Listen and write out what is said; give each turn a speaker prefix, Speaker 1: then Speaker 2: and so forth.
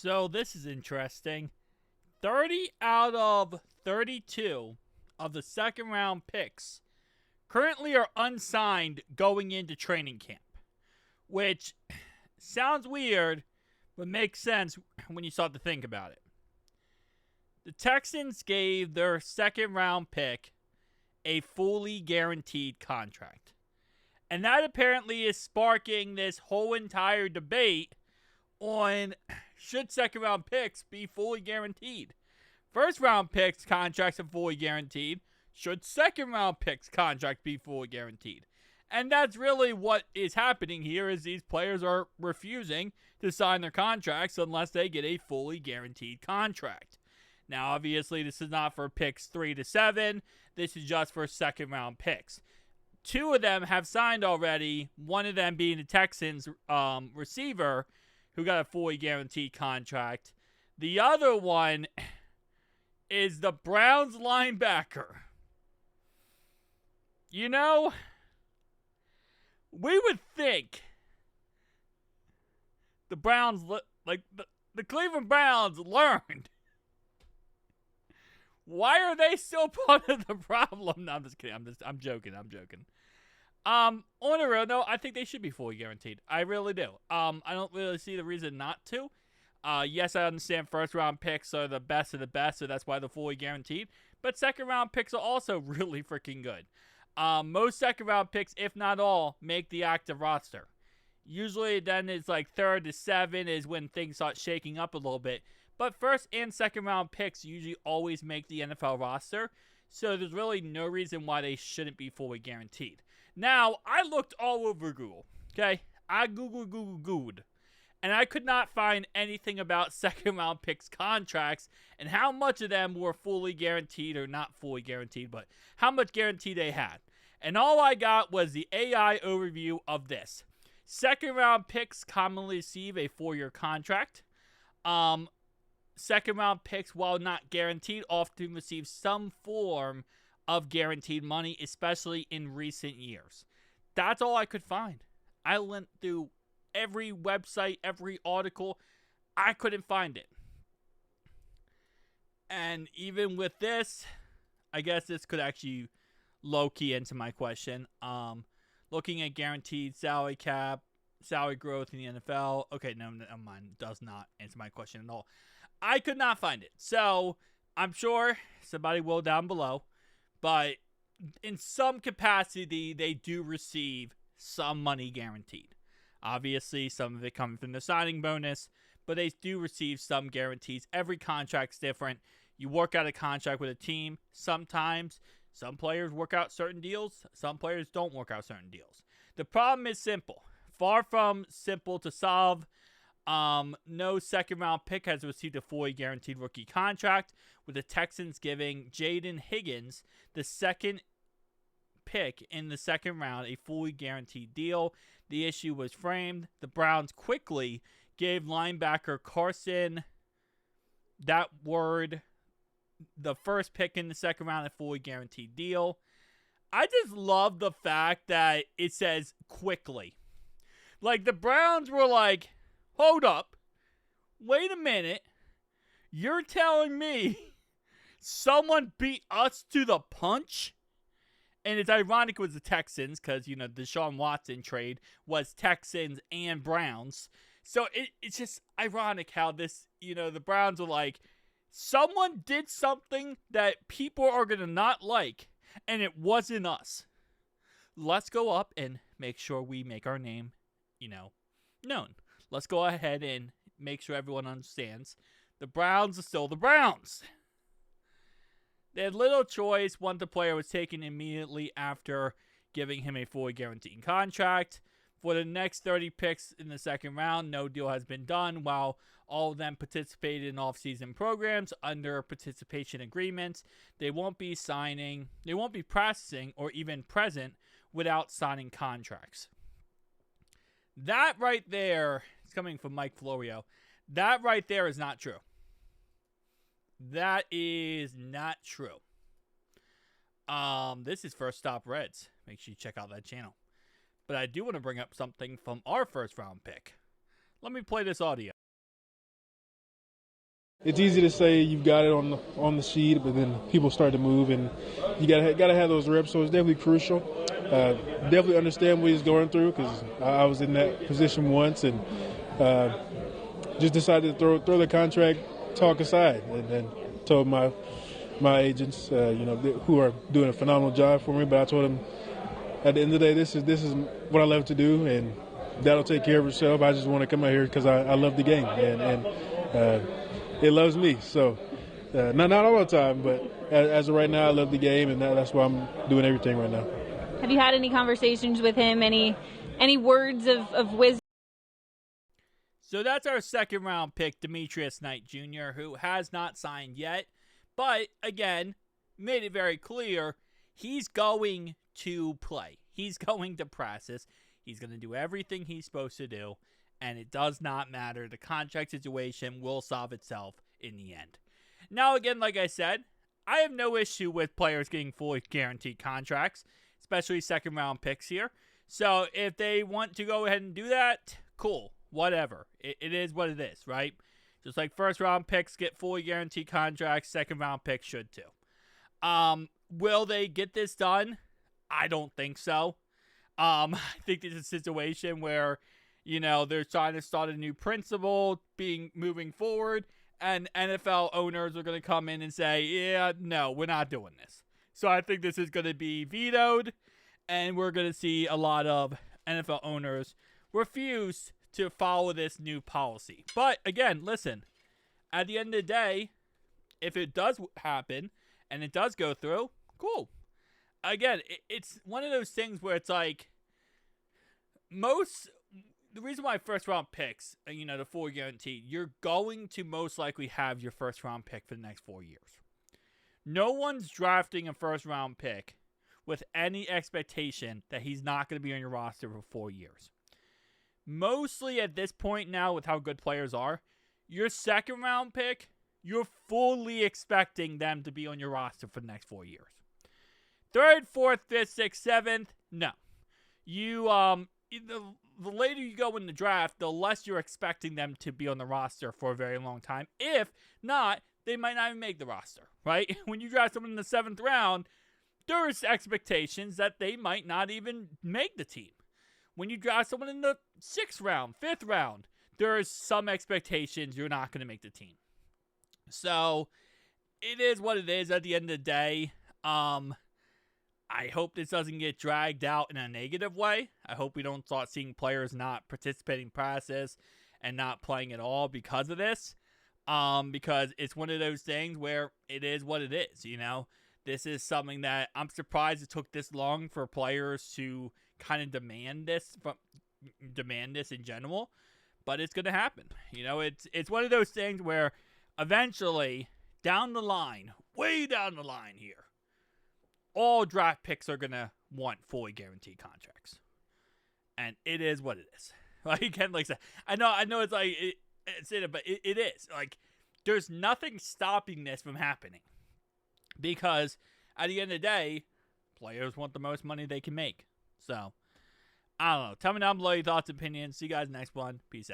Speaker 1: So this is interesting. 30 out of 32 of the second round picks currently are unsigned going into training camp, which sounds weird, but makes sense when you start to think about it. The Texans gave their second round pick a fully guaranteed contract. And that apparently is sparking this whole entire debate on should second round picks be fully guaranteed. First round picks contracts are fully guaranteed. Should second round picks contract be fully guaranteed? And that's really what is happening here is these players are refusing to sign their contracts unless they get a fully guaranteed contract. Now, obviously, this is not for picks 3 to 7. This is just for second round picks. Two of them have signed already, one of them being the Texans receiver who got a fully guaranteed contract. The other one is the Browns linebacker. You know, we would think the Browns, the Cleveland Browns learned. Why are they still part of the problem? No, I'm just kidding. I'm joking. On a real note, I think they should be fully guaranteed. I really do. I don't really see the reason not to. Yes, I understand first round picks are the best of the best, so that's why they're fully guaranteed. But second round picks are also really freaking good. Most second round picks, if not all, make the active roster. Usually then it's like 3rd to 7 is when things start shaking up a little bit. But first and second round picks usually always make the NFL roster. So there's really no reason why they shouldn't be fully guaranteed. Now, I looked all over Google. Okay? I Googled. And I could not find anything about second round picks contracts and how much of them were fully guaranteed or not fully guaranteed, but how much guarantee they had. And all I got was the AI overview of this. Second round picks commonly receive a 4-year contract. Second round picks, while not guaranteed, often receive some form of guaranteed money, especially in recent years. That's all I could find. I went through every website, every article. I couldn't find it. And even with this, I guess this could actually low-key into my question. Looking at guaranteed salary cap, salary growth in the NFL. Okay, no, mine does not answer my question at all. I could not find it. So, I'm sure somebody will down below. But in some capacity, they do receive some money guaranteed. Obviously, some of it coming from the signing bonus. But they do receive some guarantees. Every contract's different. You work out a contract with a team. Sometimes, some players work out certain deals. Some players don't work out certain deals. The problem is simple. Far from simple to solve. No second round pick has received a fully guaranteed rookie contract, with the Texans giving Jaden Higgins, the second pick in the second round, a fully guaranteed deal. The issue was framed. The Browns quickly gave linebacker Carson that word, the first pick in the second round, a fully guaranteed deal. I just love the fact that it says quickly. Like, the Browns were like, hold up. Wait a minute. You're telling me someone beat us to the punch? And it's ironic it was the Texans because, the Deshaun Watson trade was Texans and Browns. So it's just ironic how this, the Browns are like, someone did something that people are going to not like, and it wasn't us. Let's go up and make sure we make our name, known. Let's go ahead and make sure everyone understands. The Browns are still the Browns. They had little choice once the player was taken immediately after giving him a fully guaranteed contract. For the next 30 picks in the second round, no deal has been done, while all of them participated in off-season programs under participation agreements. They won't be practicing or even present without signing contracts. That right there, it's coming from Mike Florio, that right there is not true. That is not true. This is First Stop Reds. Make sure you check out that channel. But I do want to bring up something from our first round pick. Let me play this audio.
Speaker 2: it's easy to say you've got it on the sheet, but then people start to move, and you gotta have those reps. So it's definitely crucial. Definitely understand what he's going through, because I was in that position once, and just decided to throw the contract talk aside, and then told my agents, who are doing a phenomenal job for me. But I told them, at the end of the day, this is what I love to do, and that'll take care of itself. I just want to come out here because I love the game, and it loves me. So not all the time, but as of right now, I love the game, and that's why I'm doing everything right now.
Speaker 3: Have you had any conversations with him? Any words of wisdom?
Speaker 1: So that's our second round pick, Demetrius Knight Jr., who has not signed yet, but again, made it very clear he's going to play. He's going to practice. He's going to do everything he's supposed to do, and it does not matter. The contract situation will solve itself in the end. Now, again, like I said, I have no issue with players getting fully guaranteed contracts, especially second-round picks here. So if they want to go ahead and do that, cool, whatever. It is what it is, right? Just like first-round picks get fully guaranteed contracts, second-round picks should too. Will they get this done? I don't think so. I think it's a situation where, they're trying to start a new principle moving forward, and NFL owners are going to come in and say, yeah, no, we're not doing this. So I think this is going to be vetoed, and we're going to see a lot of NFL owners refuse to follow this new policy. But again, listen, at the end of the day, if it does happen and it does go through, cool. Again, it's one of those things where it's like the reason why first round picks, the full guaranteed, you're going to most likely have your first round pick for the next 4 years. No one's drafting a first round pick with any expectation that he's not going to be on your roster for 4 years. Mostly at this point now, with how good players are, your second round pick, you're fully expecting them to be on your roster for the next 4 years. Third, fourth, fifth, sixth, seventh, no. The later you go in the draft, the less you're expecting them to be on the roster for a very long time. If not, they might not even make the roster, right? When you draft someone in the 7th round, there's expectations that they might not even make the team. When you draft someone in the 6th round, 5th round, there's some expectations you're not going to make the team. So, it is what it is at the end of the day. I hope this doesn't get dragged out in a negative way. I hope we don't start seeing players not participating in practice and not playing at all because of this. Because it's one of those things where it is what it is, This is something that I'm surprised it took this long for players to kind of demand this in general. But it's going to happen. It's one of those things where eventually, down the line, way down the line here, all draft picks are going to want fully guaranteed contracts. And it is what it is. Like I said, I know it's like, but it is. Like, there's nothing stopping this from happening. Because at the end of the day, players want the most money they can make. So, I don't know. Tell me down below your thoughts and opinions. See you guys next one. Peace out.